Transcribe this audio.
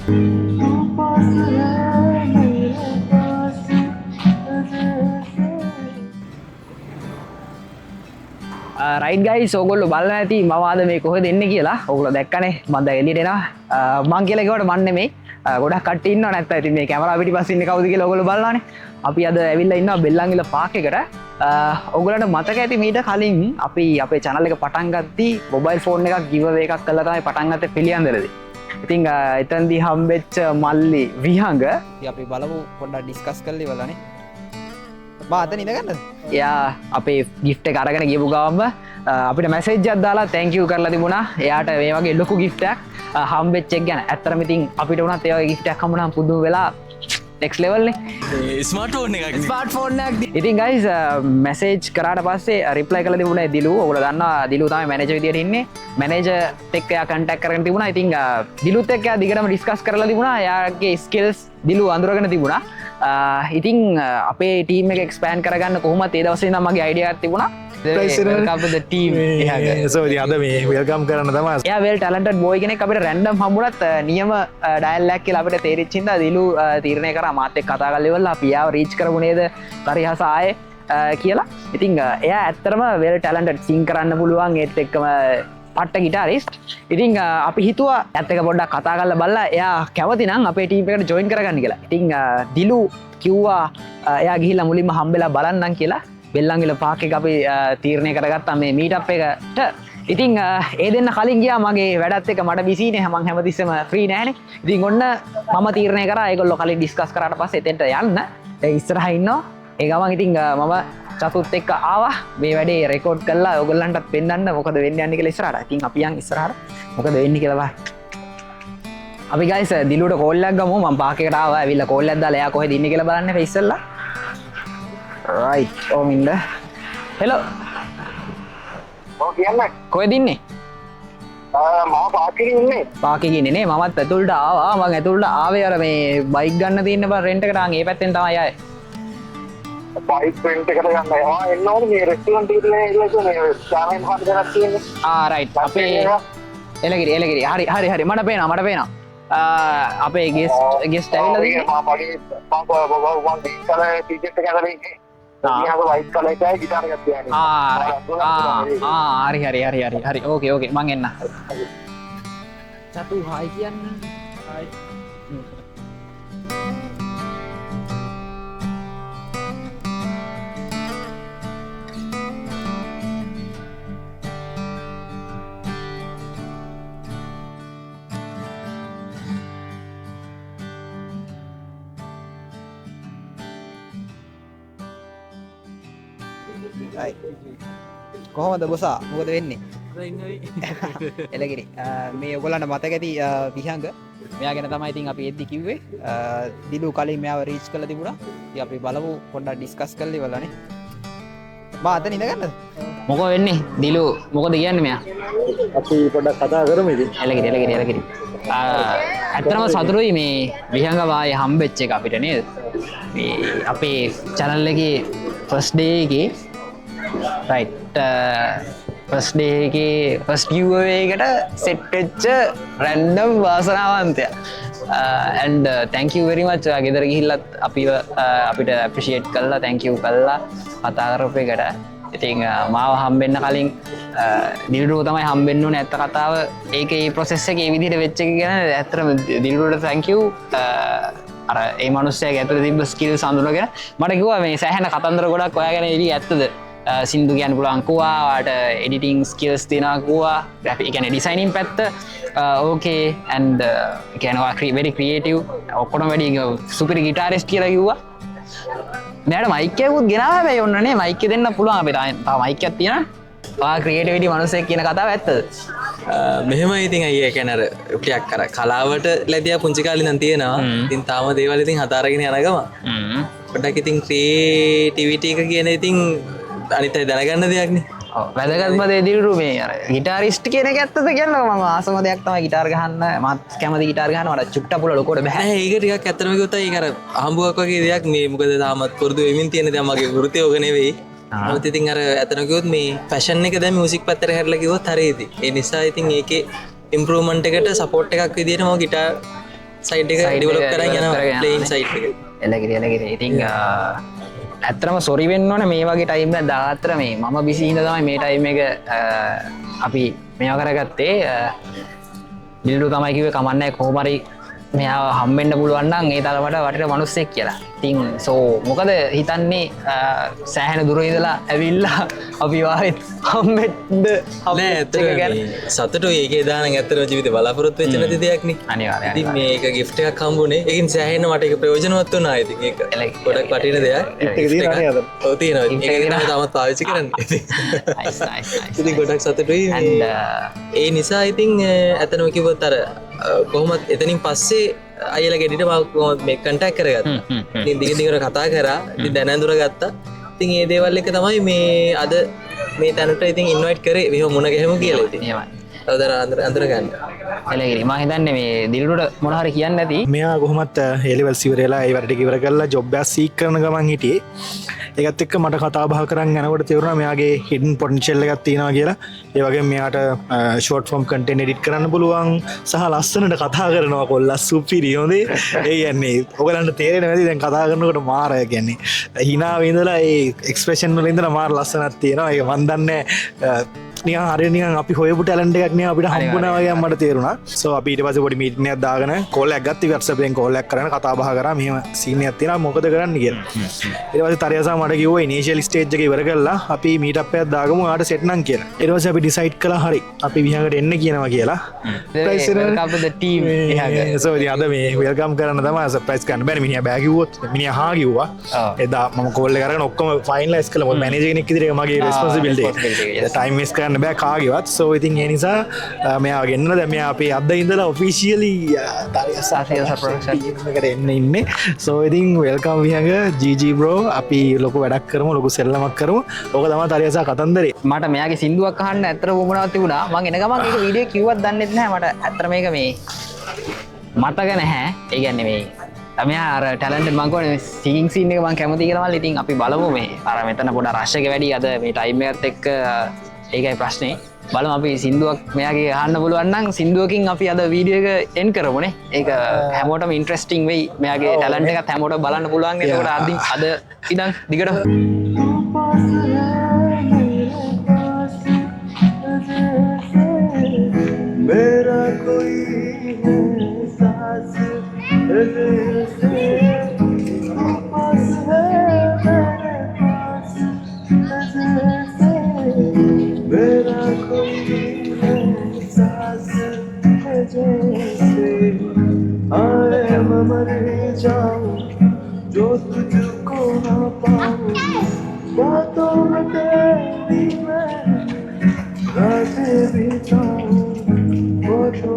Right guys ඕගොල්ලෝ බලලා ඇති මම අද මේ කොහෙද එන්නේ කියලා. ඕගොල්ලෝ දැක්කනේ මම දැන් එළියට එනවා. මං කියලා කිව්වට මන් නෙමෙයි. ගොඩක් කට්ටිය ඉන්නව නැත්නම් ඉතින් මේ කැමරා පිටිපස්සේ ඉන්නේ කවුද කියලා ඕගොල්ලෝ බලලානේ. අපි අද ඇවිල්ලා ඉන්නවා බෙල්ලන්විල පාක් එකට. ඕගොල්ලන්ට මතක ඇති මීට කලින් අපි අපේ channel එක පටන් ගත්තී මොබයිල් ෆෝන් එකක් give away එකක් කළා තමයි පටන් ගත්තේ පිළියන්දරදී. ඉතින් එතනදී හම්බෙච්ච මල්ලි විහඟ අපි බලමු පොඩ්ඩක් ඩිස්කස් කරලා ඉවරලානේ. අතන ඉඳගන්නද? එයා අපේ gift එක අරගෙන ගියපු ගාම අපිට මැසේජ් එකක් දාලා thank you කරලා තිබුණා. එයාට මේ වගේ ලොකු gift එකක් හම්බෙච්ච එක ගැන. ඇත්තටම ඉතින් අපිට උනත් ඒ වගේ gift එකක් හම්බුනහම පුදුම වෙලා next level නේ. ස්මාර්ට්ෆෝන් එකක්. ස්මාර්ට්ෆෝන් එකක්. ඉතින් guys මැසේජ් කරාට පස්සේ reply කරලා තිබුණේ දිලු. ඔයගොල්ලෝ දන්නවා දිලු තමයි මැනේජර් විදියට ඉන්නේ. මැනේජර් එක්ක එයා contact කරගෙන තිබුණා. ඉතින් දිලුත් එක්ක එයා දිගටම discuss කරලා තිබුණා. එයාගේ skills දිලු අඳුරගෙන තිබුණා. ඉතින් අපේ ටීම් එක එක්ස්පෑන්ඩ් කරගන්න කොහොමද ඒ දවසේ ඉඳන් මගේ අයිඩියා එකක් තිබුණා. welcome to the team. so ඉතින් අද මේ වෙල්කම් කරන්න තමයි. එයා well talented boy කෙනෙක් අපිට රැන්ඩම් හම්බුණත් නියම ඩයල් එකක් කියලා අපිට තේරිච්ච හින්දා දිලු තීරණය කරා මාත් එක්ක කතා කරලා ඉවරලා අපි යාව රීච් කරමු නේද පරිහස ආයේ කියලා. ඉතින් එයා ඇත්තටම well talented sing කරන්න පුළුවන් ඒත් එක්කම පට්ට ගිටාරිස්ට්. ඉතින් අපි හිතුවා ඇත්ත එක පොඩ්ඩක් කතා කරලා බලලා එයා කැමති නම් අපේ ටීම් එකට ජොයින් කරගන්න කියලා. ඉතින් දිලු කිව්වා එයා ගිහිල්ලා මුලින්ම හම්බෙලා බලන්නම් කියලා. බෙල්ලන්විල පාක් එක අපි තීරණය කරගත්තා මේ මීට් අප් එකට. ඉතින් ඒ දෙන්න කලින් ගියා මගේ වැඩත් එක්ක මට බිසිනේ මං හැමතිස්සෙම ෆ්‍රී නෑනේ. ඉතින් ඔන්න මම තීරණය කරා ඒගොල්ලෝ කලින් ඩිස්කස් කරාට පස්සේ එතෙන්ට යන්න. ඒ ඉස්සරහා ඉන්නවා. ඒ ගමන් ඉතින් මම චතුත් එක්ක ආවා මේ වැඩේ රෙකෝඩ් කරලා ඔයගොල්ලන්ටත් පෙන්නන්න මොකද වෙන්නේ යන්නේ කියලා ඉස්සරහට. ඉතින් අපි යන් ඉස්සරහට මොකද වෙන්නේ කියලා බලන්න. අපි guys දිලුට කෝල් එකක් ගමු. මම පාක් එකට ආවා. ඇවිල්ලා කෝල් එකක් දාලා එයා කොහෙද ඉන්නේ කියලා බලන්න අපි ඉස්සෙල්ලා. right ඕම ඉන්න. hello. ඔව් කියන්න. කොහෙද ඉන්නේ? මම පාක් එකේ ඉන්නේ. පාක් එකේ ඉන්නේ නේ. මමත් ඇතුළට ආවා. මම ඇතුළට ආවේ අර මේ බයික් ගන්න තියෙන බා රෙන්ට් එකට ආන් ඒ පැත්තෙන් තමයි ආයේ. බයික් රෙන්ට් එකට ගන්න. එන්න ඕනේ මේ රෙස්ටුරන්ට් එකට මේ සාමෙන් හම්බෙන්නක් තියෙන්නේ. right අපේ එලගිරි හරි මට පේනවා. අපේ ගෙස්ට් ඇවිල්ලා තියෙන්නේ. මම කලේ ටිකට් එක ගන්න ඉන්නේ. ඊයක වයිට් කලර් එකයි ගිටාර එකක් තියන්නේ. හරි ඕකේ මං එන්න. චතු හායි කියන්න. හායි. කොහොමද බොසා මොකද වෙන්නේ? එලගිරි මේ ඔයගොල්ලන්ට මතක ඇති විහඟ මෙයා ගැන තමයි ඉතින් අපි එද්දි කිව්වේ. දිලු කලින් මෙයාව රීච් කරලා තිබුණා. ඉතින් අපි බලමු පොඩ්ඩක් ඩිස්කස් කරලා ඉවරලානේ. බා අතන ඉඳගන්නද? මොකෝ වෙන්නේ? දිලු මොකද කියන්නේ මෙයා? අපි පොඩ්ඩක් කතා කරමු ඉතින්. එලගිරි. ඇත්තටම සතුටුයි මේ විහඟ වායේ හම්බෙච්ච එක අපිට නේද? මේ අපේ channel එකේ first day එකේ right first day එකේ first giveaway එකට set වෙච්ච random වාසනාවන්තයා. and thank you very much. ගෙදර ගිහිල්ලත් අපිට appreciate කළා thank you කළා කතා කරපු එකට. ඉතින් මාව හම්බෙන්න කලින් දිලුරුව තමයි හම්බෙන්න ඕනේ ඇත්ත කතාව. ඒකේ process එකේ මේ විදිහට වෙච්ච එක ගැන ඇත්තටම දිලුරුවට thank you. අර ඒ මිනිස්සයාගේ ඇතුලේ තිබ්බ skills අඳුනගෙන මට කිව්වා මේ සෑහෙන කතන්දර ගොඩක් ඔයාගෙන ඉවි ඇත්තද? සින්දු කියන්න පුළුවන් කිව්වා. වාට editing skills තියෙනවා කිව්වා. ඒ කියන්නේ designing පැත්ත okay and කියන්නේ very creative. ඔක්කොම වැඩි super guitarist කියලා කිව්වා. මෙයාට මයික් එකකුත් ගෙනාවා හැබැයි ඔන්න නේ මයික් එක දෙන්න පුළුවන් අපිට. තව මයික් එකක් තියෙනවා. ක්‍රියේටිවිටි මිනිස්සෙක් කියන කතාව ඇත්තද? මෙහෙම ඉතින් අයියා කියන්නේ අර ටිකක් අර කලාවට ලැබියා පුංචි කාලේ ඉඳන් තියෙනවා. ඉතින් තාම දේවල් ඉතින් හදාරගෙන යන ගම. පොඩ්ඩක් ඉතින් ක්‍රියේටිවිටි එක කියන ඉතින් අනිත් අය දැනගන්න දෙයක් නේ. ඔව් වැදගත්ම දේ දිලුරු මේ අර ගිටාරිස්ට් කියන එක ඇත්තද කියන්නකෝ. මම ආසම දෙයක් තමයි ගිටාර ගහන්න. මත් කැමති ගිටාර ගහන්න. මට චුට්ට පුළ ලොකෝට බෑ. නෑ ඒක ටිකක් ඇත්තටම කිව්වොත් ඒක අර අහඹුවක් වගේ දෙයක් මේ මොකද තාමත් පුරුදු වෙමින් තියෙන දේ මගේ වෘත්තිය ඔක නෙවෙයි. නමුත් ඉතින් අර ඇත්තටම කිව්වොත් මේ ෆැෂන් එක දැන් මියුසික් පැත්තට හැරලා කිව්වොත් හරියදී. ඒ නිසා ඉතින් ඒකේ ඉම්ප්‍රූව්මන්ට් එකට සපෝට් එකක් විදියට මම ගිටාර් සයිඩ් එක Side ඩෙවලොප් එක කරගෙන develop යනවා කරගෙන ප්ලේන් යනවා. සයිඩ් එක. එලකිරි ඉතින් ඇත්තරම සොරි වෙන්න ඕන මේ වගේ ටයිම් එක දාත්‍ර මේ මම බිසි හින්දා තමයි මේ ටයිම් එක අපි මේවා කරගත්තේ බිල්ඩු තමයි කිව්වේ කමන්නේ නැහැ කොහොම හරි මෙයාව හම්බෙන්න පුළුවන් නම් ඒ තරමට වටින මිනිස්සෙක් කියලා. ඉතින් සෝ මොකද හිතන්නේ සෑහෙන දුර ඉඳලා ඇවිල්ලා අපි වාරෙත් හම්බෙන්න නෑ ඇත්තටම සතුටු ඒකේ දාන ඇත්තටම ජීවිතේ බලාපොරොත්තු වෙච්ච නැති දෙයක් නේ. අනිවාර්යයෙන්. ඉතින් මේක gift එකක් හම්බුනේ. ඒකින් සෑහෙන මට ඒක ප්‍රයෝජනවත් වුණා. ඉතින් ඒක ගොඩක් වටින දෙයක්. ඔව් තියෙනවා. ඒක තමයි තාමත් පාවිච්චි කරන්නේ. ඉතින් ගොඩක් සතුටුයි. ඒ නිසා ඉතින් ඇත්තටම කිව්වොත් අර කොහොමත් එතනින් පස්සේ අයලා ගෙඩිට මම මේ කන්ටැක්ට් කරගත්තා. ඉතින් දිගට කතා කරා. ඉතින් දැන අඳුරගත්තා. ඉතින් මේ දේවල් එක තමයි මේ අද මේ තැනට ඉතින් ඉන්වයිට් කරේ. මෙහෙම මුණ ගැහෙමු කියලා ඉතින්. එහෙමයි. අඳුර ගන්න. එලකිරි මම හිතන්නේ මේ දිලුට මොන හරි කියන්න නැති. මෙයා කොහොමත් ඒලෙවල් ඉවරලා ඒ වැඩ ටික ඉවර කරලා ජොබ් එකක් සීක් කරන ගමන් හිටියේ. ඒකත් එක්ක මට කතා බහ කරන් යනකොට තේරුණා මෙයාගේ හිඩන් පොටෙන්ෂල් එකක් තියෙනවා කියලා. ඒ වගේම මෙයාට ෂෝට් ෆෝම් කන්ටෙන්ට් එඩිට් කරන්න පුළුවන් සහ ලස්සනට කතා කරනවා කොල්ලා සුපිරි හොඳේ. ඒ කියන්නේ ඔයගලන්ට තේරෙන්නේ නැති දැන් කතා කරනකොට මාර කියන්නේ හිනාවේ ඉඳලා ඒ එක්ස්ප්‍රෙෂන් වල ඉඳලා මාර ලස්සනක් තියෙනවා. ඒක මන් දන්නේ නිකන් හරිය නිකන් අපි හොයපු ටැලන්ට් එකක් නේ අපිට හම්බුණා වගේ මට තේරුණා. සෝ අපි ඊට පස්සේ පොඩි මීටින් එකක් දාගෙන කෝල් එකක් ගත්තා. WhatsApp එකෙන් කෝල් එකක් කරගෙන කතා බහ කරා. මෙහෙම සීන් එකක් තියෙනවා මොකද කරන්න කියලා. ඊට පස්සේ තරියසා මට කිව්වා ඉනිෂියල් ස්ටේජ් එක ඉවර කරලා අපි මීට් අප් එකක් දාගමු ආට සෙට් නම් කියලා. ඊට පස්සේ අපි ඩිසයිඩ් කළා හරි අපි විහාරකට එන්න කියනවා කියලා. welcome to the team. සෝ ඉතින් අද මේ වෙල්කම් කරන්න තමයි සර්ප්‍රයිස් කරන්න බෑනේ මිනිහා බෑ කිව්වොත් මිනිහා හා කිව්වා. එදා මම කෝල් එක කරගෙන ඔක්කොම ෆයිනලයිස් කළා. මොකද මැනේජර් කෙනෙක් විදිහට මගේ රෙස්පොන්සිබිලිටි එක. ටයිම් වෙස්ට් කරන්න බෑ කාගේවත්. සෝ ඉතින් ඒ නිසා මෙයා ගෙන්නන දැන් මෙයා අපේ අද ඉඳලා ඔෆිෂියලි එකට එන්න ඉන්නේ. සෝ ඉතින් වෙල්කම් විහඟ GG bro අපි ලොකු වැඩක් කරමු ලොකු සෙල්ලමක් කරමු. ඕක තමයි තරියසා කතන්දරේ. මට මෙයාගේ සින්දුවක් අහන්න ඇත්තට වුණාවක් තිබුණා. මම එන ගමන් ඒක වීඩියෝ කිව්වත් දන්නෙත් නැහැ. මට ඇත්තට මේක මේ මතක නැහැ. ඒ කියන්නේ මේ මෙයා අර ටැලන්ටඩ් මං කියන්නේ සිංගින් සීන් එක මං කැමති කියලා මල්ලි. ඉතින් අපි බලමු මේ අර මෙතන පොඩ රෂ් එක වැඩි අද මේ ටයිම් එකත් එක්ක ඒකයි ප්‍රශ්නේ. බලමු අපි සින්දුවක් මෙයාගේ අහන්න පුළුවන් නම් සින්දුවකින් අපි අද වීඩියෝ එක එන්ඩ් කරමුනේ. ඒක හැමෝටම ඉන්ට්‍රෙස්ටිං වෙයි. මෙයාගේ ටැලන්ට් එකත් හැමෝටම බලන්න පුළුවන්. ඒකට අද ඉඳන් දිගට मेरा कोई है सास जैसे पास है मेरे पास जैसे मेरा कोई है सास जैसे आए मैं मर जाऊं जो तुझको ना पाऊं बातों में तेरी मैं रातें बिताऊं वो तो